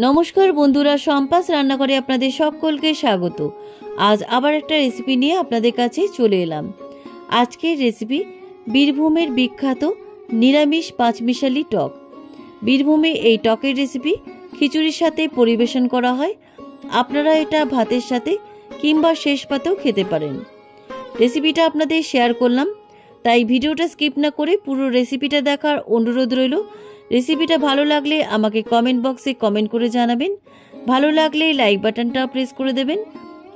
নমস্কার বন্ধুরা, সম্পাস রান্নাঘরে আপনাদের সকলকে স্বাগত। আজ আবার একটা রেসিপি নিয়ে আপনাদের কাছে চলে এলাম। আজকের রেসিপি বীরভূমের বিখ্যাত নিরামিষ পাঁচমিশালি টক। বীরভূমে এই টকের রেসিপি খিচুড়ির সাথে পরিবেশন করা হয়। আপনারা এটা ভাতের সাথে কিংবা শেষ পাতেও খেতে পারেন। রেসিপিটা আপনাদের শেয়ার করলাম, তাই ভিডিওটা স্কিপ না করে পুরো রেসিপিটা দেখার অনুরোধ রইল। রেসিপিটা ভালো লাগলে আমাকে কমেন্ট বক্সে কমেন্ট করে জানাবেন। ভালো লাগলে লাইক বাটনটা প্রেস করে দেবেন,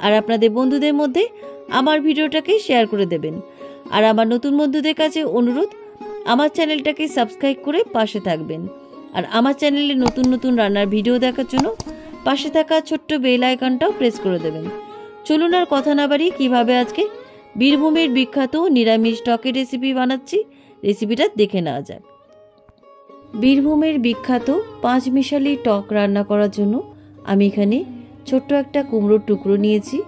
আর আপনাদের বন্ধুদের মধ্যে আমার ভিডিওটাকে শেয়ার করে দেবেন। আর আমার নতুন বন্ধুদের কাছে অনুরোধ, আমার চ্যানেলটাকে সাবস্ক্রাইব করে পাশে থাকবেন। আর আমার চ্যানেলে নতুন নতুন রান্নার ভিডিও দেখার জন্য পাশে থাকা ছোট্ট বেল আইকনটাও প্রেস করে দেবেন। চলুন আর কথা না বাড়িয়ে কীভাবে আজকে বীরভূমের বিখ্যাত নিরামিষ টকের রেসিপি বানাচ্ছি, রেসিপিটা দেখে নেওয়া যাক। বীরভূমের বিখ্যাত পাঁচমিশালি টক রান্না করার জন্য আমি এখানে ছোট্ট একটা কুমড়োর টুকরো নিয়েছি,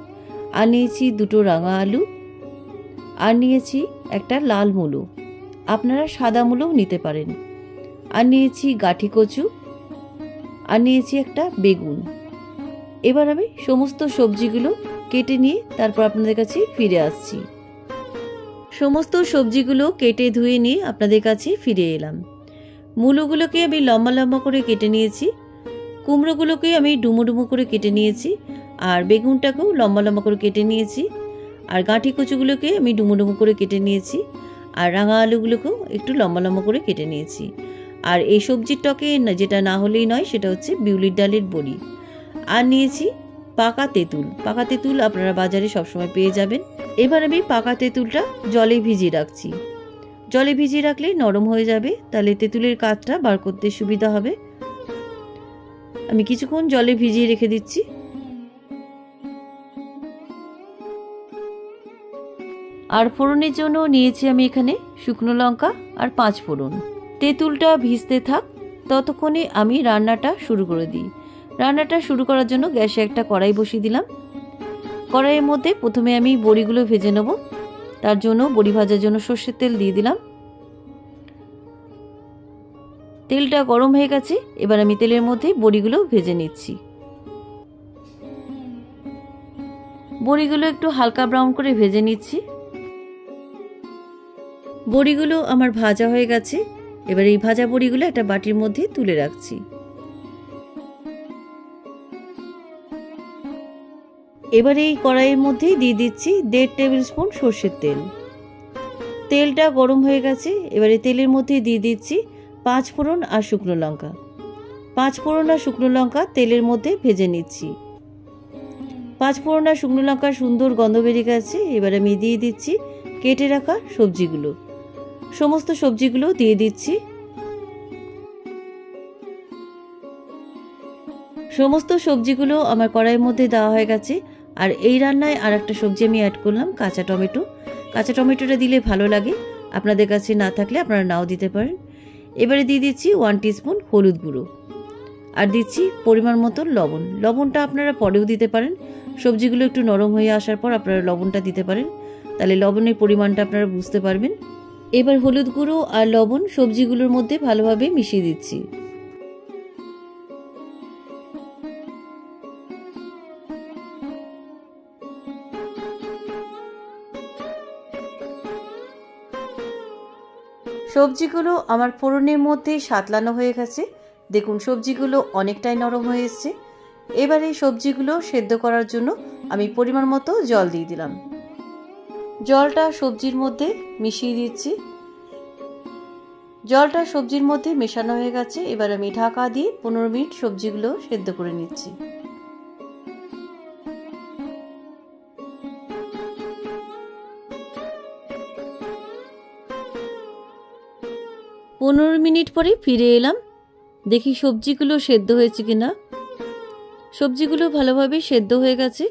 আর নিয়েছি দুটো রাঙা আলু, আর নিয়েছি একটা লাল মূলো, আপনারা সাদা মূলোও নিতে পারেন, আর নিয়েছি গাঠি কচু, আর নিয়েছি একটা বেগুন। এবার আমি সমস্ত সবজিগুলো কেটে নিয়ে তারপর আপনাদের কাছে ফিরে আসছি। সমস্ত সবজিগুলো কেটে ধুয়ে নিয়ে আপনাদের কাছে ফিরে এলাম। মূলোগুলোকে আমি লম্বা লম্বা করে কেটে নিয়েছি, কুমড়োগুলোকে আমি ডুমো ডুমো করে কেটে নিয়েছি, আর বেগুনটাকেও লম্বা লম্বা করে কেটে নিয়েছি, আর গাঁঠি কচুগুলোকে আমি ডুমো ডুমো করে কেটে নিয়েছি, আর রাঙা আলুগুলোকেও একটু লম্বা লম্বা করে কেটে নিয়েছি। আর এই সবজির টকে যেটা না হলেই নয় সেটা হচ্ছে বিউলির ডালের বড়ি। আর নিয়েছি পাকা তেঁতুল। পাকা তেঁতুল আপনারা বাজারে সবসময় পেয়ে যাবেন। এবার আমি পাকা তেঁতুলটা জলে ভিজিয়ে রাখছি। জলে ভিজিয়ে রাখলে নরম হয়ে যাবে, তাহলে তেঁতুলের কাঠটা বার করতে সুবিধা হবে। আমি কিছুক্ষণ জলে ভিজিয়ে রেখে দিচ্ছি। আর ফোড়নের জন্য নিয়েছি আমি এখানে শুকনো লঙ্কা আর 5 ফোড়ন। তেঁতুলটা ভিজতে থাক, ততক্ষণে আমি রান্নাটা শুরু করে দিই। রান্নাটা শুরু করার জন্য গ্যাসে একটা কড়াই বসিয়ে দিলাম। কড়াইয়ের মধ্যে প্রথমে আমি বড়িগুলো ভেজে নেব। তার জন্য বড়ি ভাজার জন্য সর্ষের তেল দিয়ে দিলাম। তেলটা গরম হয়ে গেছে, এবার আমি তেলের মধ্যে বড়িগুলো ভেজে নিচ্ছি। বড়িগুলো একটু হালকা ব্রাউন করে ভেজে নিচ্ছি। বড়িগুলো আমার ভাজা হয়ে গেছে, এবার এই ভাজা বড়িগুলো একটা বাটির মধ্যে তুলে রাখছি। এবার এই কড়াইয়ের মধ্যেই দিয়ে দিচ্ছি 1.5 টেবিল স্পুন সর্ষের তেল। তেলটা গরম হয়ে গেছে, এবারে তেলের মধ্যে দিয়ে দিচ্ছি 5 ফোড়ন আর শুকনো লঙ্কা। 5 ফোড়ন আর শুকনো লঙ্কা তেলের মধ্যে ভেজে নিচ্ছি। 5 ফোড়ন আর শুকনো লঙ্কার সুন্দর গন্ধ বেরিয়ে গেছে, এবার আমি দিয়ে দিচ্ছি কেটে রাখা সবজিগুলো। সমস্ত সবজিগুলো দিয়ে দিচ্ছি। সমস্ত সবজিগুলো আমার কড়াইয়ের মধ্যে দেওয়া হয়ে গেছে। আর এই রান্নায় আর একটা সবজি আমি অ্যাড করলাম, কাঁচা টমেটো। কাঁচা টমেটোটা দিলে ভালো লাগে, আপনাদের কাছে না থাকলে আপনারা নাও দিতে পারেন। এবারে দিয়ে দিচ্ছি 1 টিস্পুন হলুদ গুঁড়ো, আর দিচ্ছি পরিমাণ মতো লবণ। লবণটা আপনারা পরেও দিতে পারেন, সবজিগুলো একটু নরম হয়ে আসার পর আপনারা লবণটা দিতে পারেন, তাহলে লবণের পরিমাণটা আপনারা বুঝতে পারবেন। এবার হলুদ গুঁড়ো আর লবণ সবজিগুলোর মধ্যে ভালোভাবে মিশিয়ে দিচ্ছি। সবজিগুলো আমার ফোড়নের মধ্যে সাতলানো হয়ে গেছে। দেখুন সবজিগুলো অনেকটাই নরম হয়ে এসছে। এবার এই সবজিগুলো সেদ্ধ করার জন্য আমি পরিমাণ মতো জল দিয়ে দিলাম। জলটা সবজির মধ্যে মিশিয়ে দিচ্ছি। জলটা সবজির মধ্যে মেশানো হয়ে গেছে, এবার আমি ঢাকা দিয়ে 15 মিনিট সবজিগুলো সেদ্ধ করে নিচ্ছি। পনেরো মিনিট পরে ফিরে এলাম, দেখি সবজিগুলো সেদ্ধ হয়েছে কিনা। সবজিগুলো ভালোভাবে সেদ্ধ হয়ে গেছে,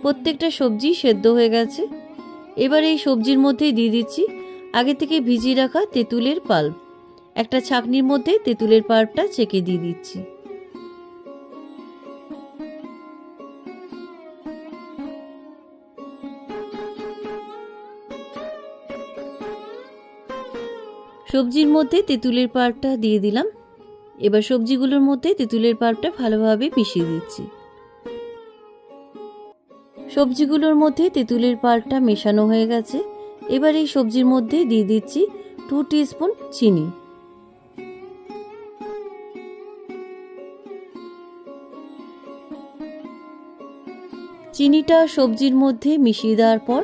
প্রত্যেকটা সবজি সেদ্ধ হয়ে গেছে। এবার এই সবজির মধ্যে দিয়ে দিচ্ছি আগে থেকে ভিজিয়ে রাখা তেঁতুলের পাল্প। একটা ছাঁকনির মধ্যে তেঁতুলের পাল্পটা ছেঁকে দিয়ে দিচ্ছি। সবজির মধ্যে তেঁতুলের পাল্পটা দিয়ে দিলাম। এবার সবজিগুলোর মধ্যে তেঁতুলের পাল্পটা ভালোভাবে মিশিয়ে দিচ্ছি। সবজিগুলোর মধ্যে তেঁতুলের পাল্পটা মেশানো হয়ে গেছে। এবার এই সবজির মধ্যে দিয়ে দিচ্ছি 2 টিস্পুন চিনি। চিনিটা সবজির মধ্যে মিশিয়ে দেওয়ার পর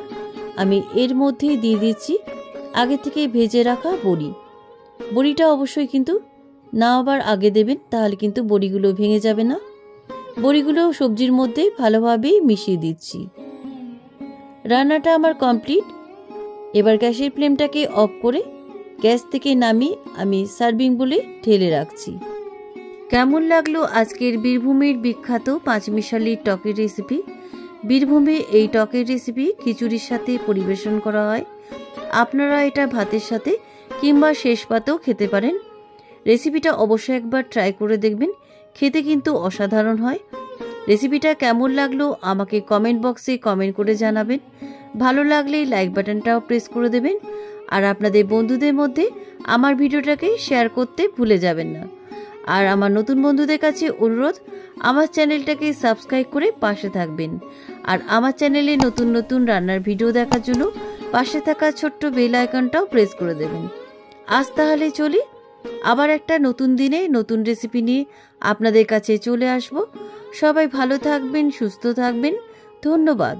আমি এর মধ্যে দিয়ে দিচ্ছি আগে থেকে ভেজে রাখা বড়ি। বড়িটা অবশ্যই কিন্তু না আবার আগে দেবেন, তাহলে কিন্তু বড়িগুলো ভেঙে যাবে না। বড়িগুলো সবজির মধ্যে ভালোভাবেই মিশিয়ে দিচ্ছি। রান্নাটা আমার কমপ্লিট। এবার গ্যাসের ফ্লেমটাকে অফ করে গ্যাস থেকে নামিয়ে আমি সার্ভিং বলে ঢেলে রাখছি। কেমন লাগলো আজকের বীরভূমের বিখ্যাত পাঁচমিশালি টকের রেসিপি? বীরভূমে এই টকের রেসিপি খিচুড়ির সাথে পরিবেশন করা হয়। আপনারা এটা ভাতের সাথে কিংবা শেষ পাতেও খেতে পারেন। রেসিপিটা অবশ্যই একবার ট্রাই করে দেখবেন, খেতে কিন্তু অসাধারণ হয়। রেসিপিটা কেমন লাগলো আমাকে কমেন্ট বক্সে কমেন্ট করে জানাবেন। ভালো লাগলে লাইক বাটনটাও প্রেস করে দেবেন। আর আপনাদের বন্ধুদের মধ্যে আমার ভিডিওটাকে শেয়ার করতে ভুলে যাবেন না। আর আমার নতুন বন্ধুদের কাছে অনুরোধ, আমার চ্যানেলটাকে সাবস্ক্রাইব করে পাশে থাকবেন। আর আমার চ্যানেলে নতুন নতুন রান্নার ভিডিও দেখার জন্য পাশে থাকা ছোট্ট বেল আইকনটাও প্রেস করে দেবেন। আজ তাহলে চলি, আবার একটা নতুন দিনে নতুন রেসিপি নিয়ে আপনাদের কাছে চলে আসব। সবাই ভালো থাকবেন, সুস্থ থাকবেন। ধন্যবাদ।